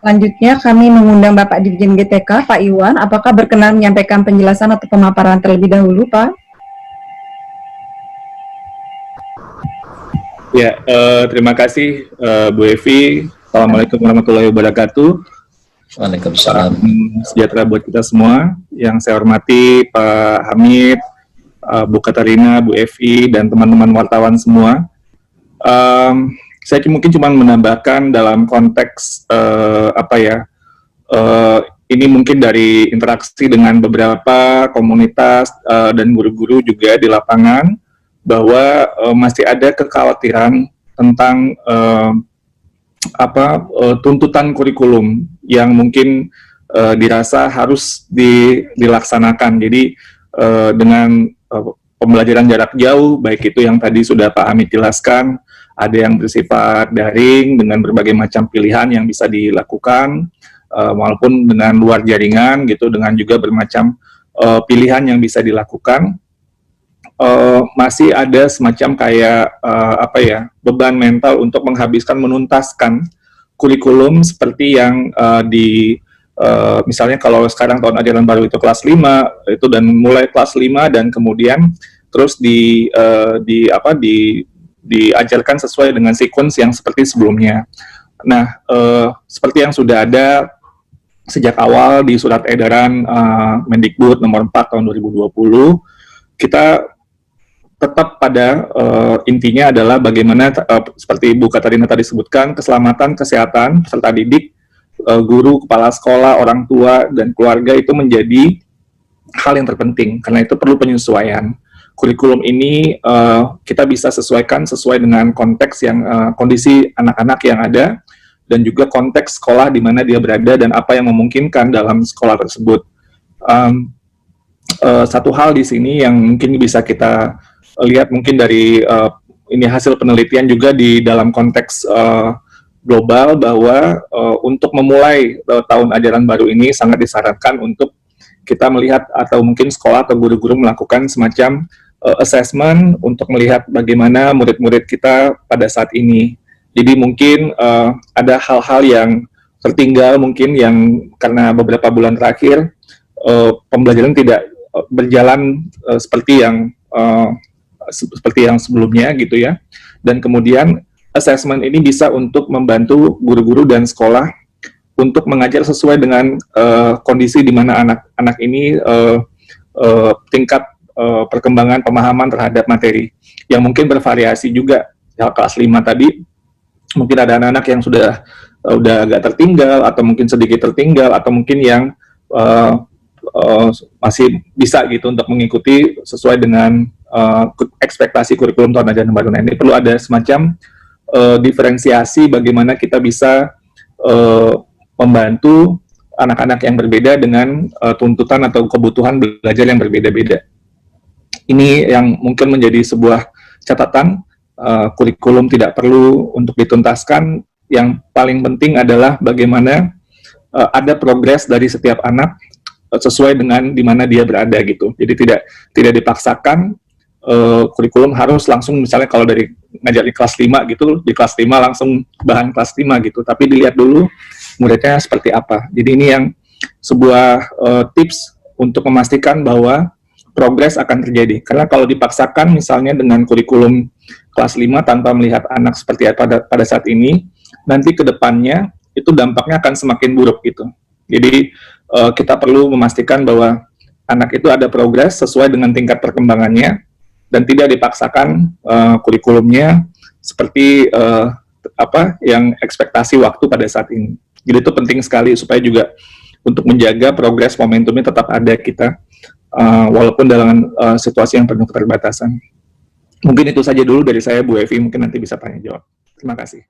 Selanjutnya kami mengundang Bapak Dirjen GTK, Pak Iwan. Apakah berkenan menyampaikan penjelasan atau pemaparan terlebih dahulu, Pak? Ya, terima kasih Bu Evi. Assalamualaikum warahmatullahi wabarakatuh. Waalaikumsalam. Sejahtera buat kita semua. Yang saya hormati Pak Hamid, Bu Katarina, Bu Evi, dan teman-teman wartawan semua. Saya mungkin cuma menambahkan dalam konteks ini mungkin dari interaksi dengan beberapa komunitas dan guru-guru juga di lapangan, bahwa masih ada kekhawatiran tentang tuntutan kurikulum yang mungkin dirasa harus dilaksanakan. Jadi dengan pembelajaran jarak jauh, baik itu yang tadi sudah Pak Hamid jelaskan, ada yang bersifat daring dengan berbagai macam pilihan yang bisa dilakukan, walaupun dengan luar jaringan gitu, dengan juga bermacam pilihan yang bisa dilakukan. Masih ada semacam kayak beban mental untuk menghabiskan, menuntaskan kurikulum seperti yang misalnya kalau sekarang tahun ajaran baru itu kelas 5 itu, dan mulai kelas 5 dan kemudian terus diajarkan sesuai dengan sequence yang seperti sebelumnya. Nah, seperti yang sudah ada sejak awal di surat edaran Mendikbud nomor 4 tahun 2020, kita tetap pada intinya adalah bagaimana seperti Bu Katarina tadi sebutkan, keselamatan, kesehatan peserta didik, guru, kepala sekolah, orang tua, dan keluarga itu menjadi hal yang terpenting. Karena itu perlu penyesuaian. Kurikulum ini kita bisa sesuaikan sesuai dengan konteks yang kondisi anak-anak yang ada, dan juga konteks sekolah di mana dia berada dan apa yang memungkinkan dalam sekolah tersebut. Satu hal di sini yang mungkin bisa kita lihat mungkin dari ini hasil penelitian juga di dalam konteks global, bahwa untuk memulai tahun ajaran baru ini sangat disarankan untuk kita melihat atau mungkin sekolah atau guru-guru melakukan semacam assessment untuk melihat bagaimana murid-murid kita pada saat ini. Jadi mungkin ada hal-hal yang tertinggal mungkin yang karena beberapa bulan terakhir pembelajaran tidak berjalan seperti yang sebelumnya gitu ya. Dan kemudian assessment ini bisa untuk membantu guru-guru dan sekolah untuk mengajar sesuai dengan kondisi di mana anak-anak ini tingkat perkembangan pemahaman terhadap materi yang mungkin bervariasi juga. Ya, kelas 5 tadi mungkin ada anak-anak yang sudah agak tertinggal, atau mungkin sedikit tertinggal, atau mungkin yang masih bisa gitu untuk mengikuti sesuai dengan ekspektasi kurikulum tahun ajaran baru. Nah, ini perlu ada semacam diferensiasi bagaimana kita bisa membantu anak-anak yang berbeda dengan tuntutan atau kebutuhan belajar yang berbeda-beda. Ini yang mungkin menjadi sebuah catatan. Kurikulum tidak perlu untuk dituntaskan. Yang paling penting adalah bagaimana ada progres dari setiap anak sesuai dengan di mana dia berada gitu. Jadi tidak dipaksakan kurikulum harus langsung, misalnya kalau dari ngajar di kelas 5 gitu, di kelas 5 langsung bahan kelas 5 gitu, tapi dilihat dulu muridnya seperti apa. Jadi ini yang sebuah tips untuk memastikan bahwa progres akan terjadi. Karena kalau dipaksakan misalnya dengan kurikulum kelas 5 tanpa melihat anak seperti apa pada saat ini, nanti ke depannya itu dampaknya akan semakin buruk gitu. Jadi kita perlu memastikan bahwa anak itu ada progres sesuai dengan tingkat perkembangannya, dan tidak dipaksakan kurikulumnya seperti yang ekspektasi waktu pada saat ini. Jadi itu penting sekali supaya juga untuk menjaga progres momentumnya tetap ada kita, walaupun dalam situasi yang penuh keterbatasan. Mungkin itu saja dulu dari saya, Bu Evi, mungkin nanti bisa tanya jawab. Terima kasih.